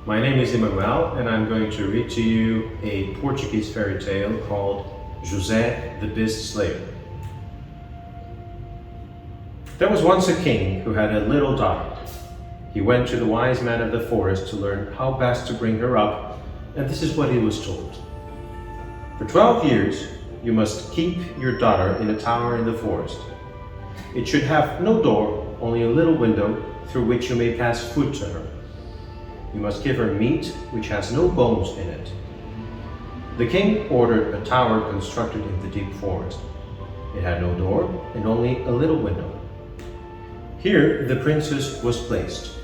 My name is Emanuel, and I'm going to read to you a Portuguese fairy tale called José the Beast Slayer. There was once a king who had a little daughter. He went to the wise man of the forest to learn how best to bring her up, and this is what he was told. For 12 years, you must keep your daughter in a tower in the forest. It should have no door, only a little window through which you may pass food to her. You must give her meat which has no bones in it. The king ordered a tower constructed in the deep forest. It had no door and only a little window. Here the princess was placed.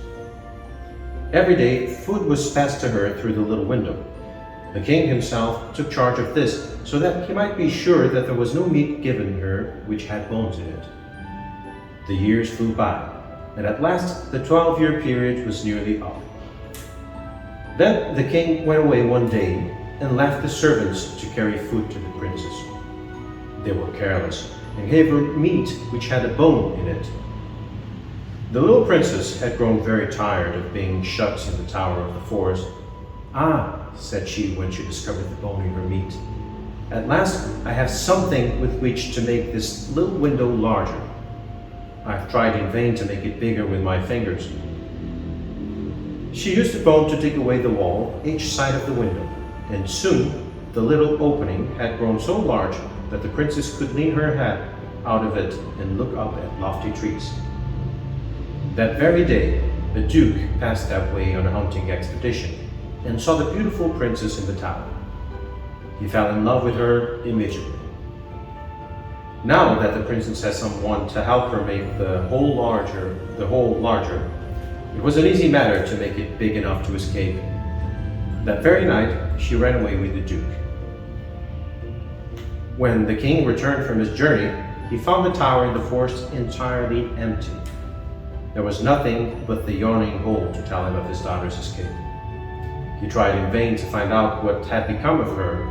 Every day food was passed to her through the little window. The king himself took charge of this so that he might be sure that there was no meat given her which had bones in it. The years flew by, and at last the 12-year period was nearly up. Then the king went away one day and left the servants to carry food to the princess. They were careless and gave her meat which had a bone in it. The little princess had grown very tired of being shut in the tower of the forest. "Ah," said she when she discovered the bone in her meat, "at last I have something with which to make this little window larger. I've tried in vain to make it bigger with my fingers." She used the bone to dig away the wall each side of the window, and soon the little opening had grown so large that the princess could lean her head out of it and look up at lofty trees. That very day, a duke passed that way on a hunting expedition and saw the beautiful princess in the tower. He fell in love with her immediately. Now that the princess has someone to help her make the hole larger, it was an easy matter to make it big enough to escape. That very night, she ran away with the duke. When the king returned from his journey, he found the tower in the forest entirely empty. There was nothing but the yawning hole to tell him of his daughter's escape. He tried in vain to find out what had become of her,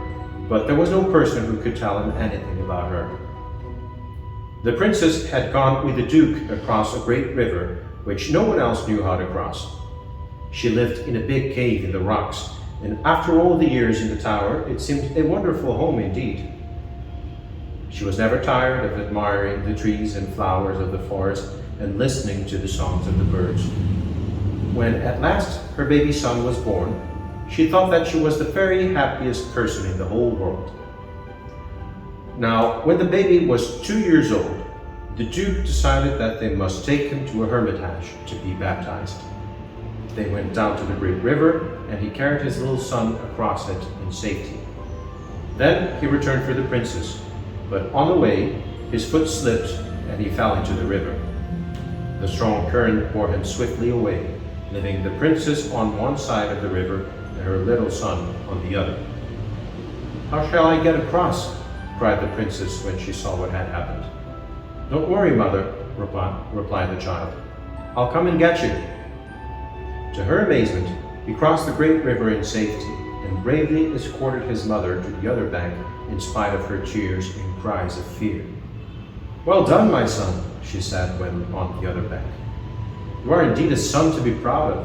but there was no person who could tell him anything about her. The princess had gone with the duke across a great river which no one else knew how to cross. She lived in a big cave in the rocks, and after all the years in the tower, it seemed a wonderful home indeed. She was never tired of admiring the trees and flowers of the forest and listening to the songs of the birds. When at last her baby son was born, she thought that she was the very happiest person in the whole world. Now, when the baby was 2 years old, the duke decided that they must take him to a hermitage to be baptized. They went down to the great river, and he carried his little son across it in safety. Then he returned for the princess, but on the way, his foot slipped and he fell into the river. The strong current bore him swiftly away, leaving the princess on one side of the river and her little son on the other. "How shall I get across?" cried the princess when she saw what had happened. "Don't worry, mother," replied the child. "I'll come and get you." To her amazement, he crossed the great river in safety and bravely escorted his mother to the other bank in spite of her tears and cries of fear. "Well done, my son," she said when on the other bank. "You are indeed a son to be proud of."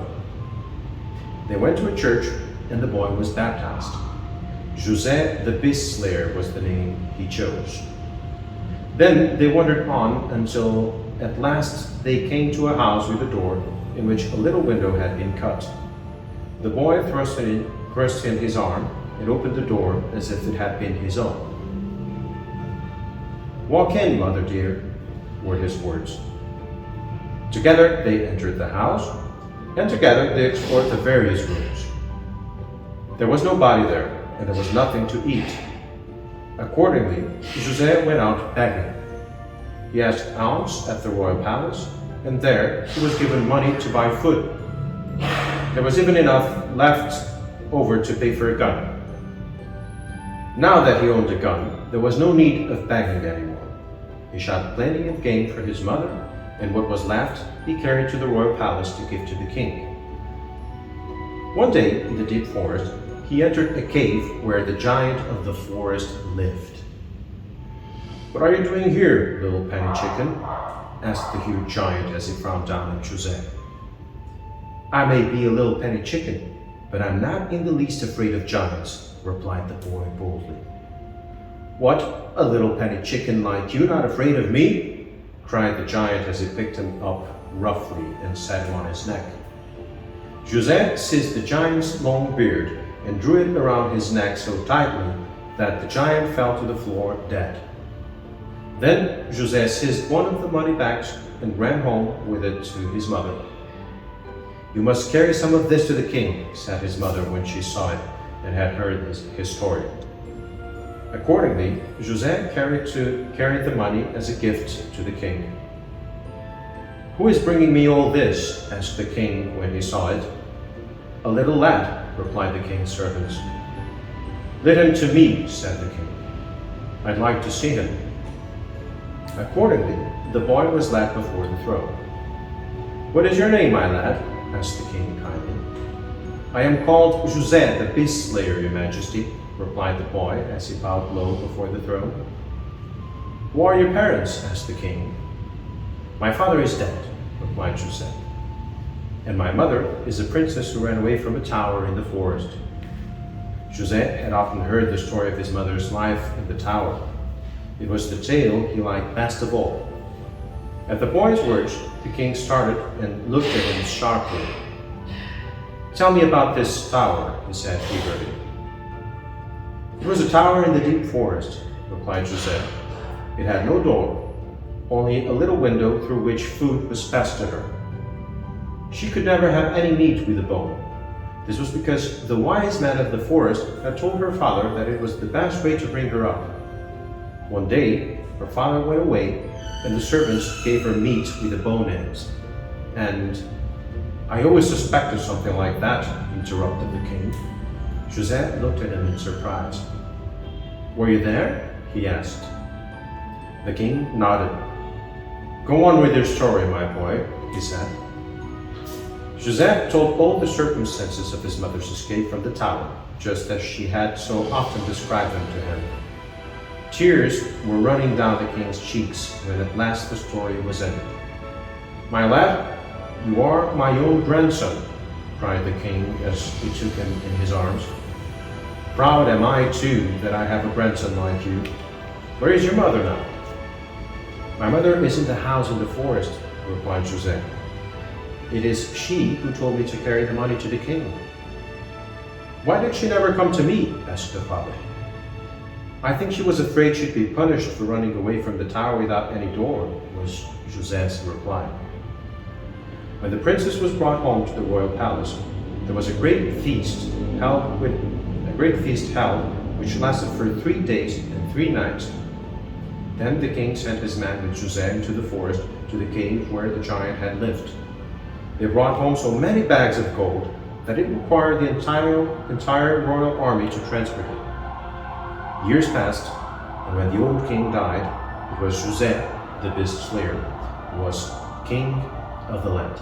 They went to a church and the boy was baptized. José the Beast Slayer was the name he chose. Then they wandered on until at last they came to a house with a door in which a little window had been cut. The boy thrust in his arm and opened the door as if it had been his own. "Walk in, mother dear," were his words. Together they entered the house, and together they explored the various rooms. There was nobody there, and there was nothing to eat. Accordingly, José went out begging. He asked alms at the royal palace, and there he was given money to buy food. There was even enough left over to pay for a gun. Now that he owned a gun, there was no need of begging anymore. He shot plenty of game for his mother, and what was left he carried to the royal palace to give to the king. One day, in the deep forest, he entered a cave where the giant of the forest lived. "What are you doing here, little penny chicken?" asked the huge giant as he frowned down at José. "I may be a little penny chicken, but I'm not in the least afraid of giants," replied the boy boldly. "What, a little penny chicken like you not afraid of me?" cried the giant as he picked him up roughly and set him on his neck. José seized the giant's long beard and drew it around his neck so tightly that the giant fell to the floor dead. Then José seized one of the money bags and ran home with it to his mother. "You must carry some of this to the king," said his mother when she saw it and had heard his story. Accordingly, José carried the money as a gift to the king. "Who is bringing me all this?" asked the king when he saw it. "A little lad," replied the king's servants. "Lead him to me," said the king. "I'd like to see him." Accordingly, the boy was led before the throne. "What is your name, my lad?" asked the king kindly. "I am called José the Beast Slayer, your majesty," replied the boy as he bowed low before the throne. "Who are your parents?" asked the king. "My father is dead," replied José, "and my mother is a princess who ran away from a tower in the forest." José had often heard the story of his mother's life in the tower. It was the tale he liked best of all. At the boy's words, the king started and looked at him sharply. "Tell me about this tower," he said eagerly. "It was a tower in the deep forest," replied José. "It had no door, only a little window through which food was passed to her. She could never have any meat with a bone. This was because the wise man of the forest had told her father that it was the best way to bring her up. One day, her father went away, and the servants gave her meat with the bone ends. And I always suspected something like that," interrupted the king. José looked at him in surprise. "Were you there?" he asked. The king nodded. "Go on with your story, my boy," he said. José told all the circumstances of his mother's escape from the tower, just as she had so often described them to him. Tears were running down the king's cheeks when at last the story was ended. "My lad, you are my own grandson," cried the king as he took him in his arms. "Proud am I too that I have a grandson like you. Where is your mother now?" "My mother is in the house in the forest," replied José. "It is she who told me to carry the money to the king." "Why did she never come to me?" asked the father. "I think she was afraid she'd be punished for running away from the tower without any door," was José's reply. When the princess was brought home to the royal palace, there was a great feast held, which lasted for 3 days and 3 nights. Then the king sent his men with José into the forest to the cave where the giant had lived. They brought home so many bags of gold that it required the entire royal army to transport it. Years passed, and when the old king died, it was José the Beast Slayer who was king of the land.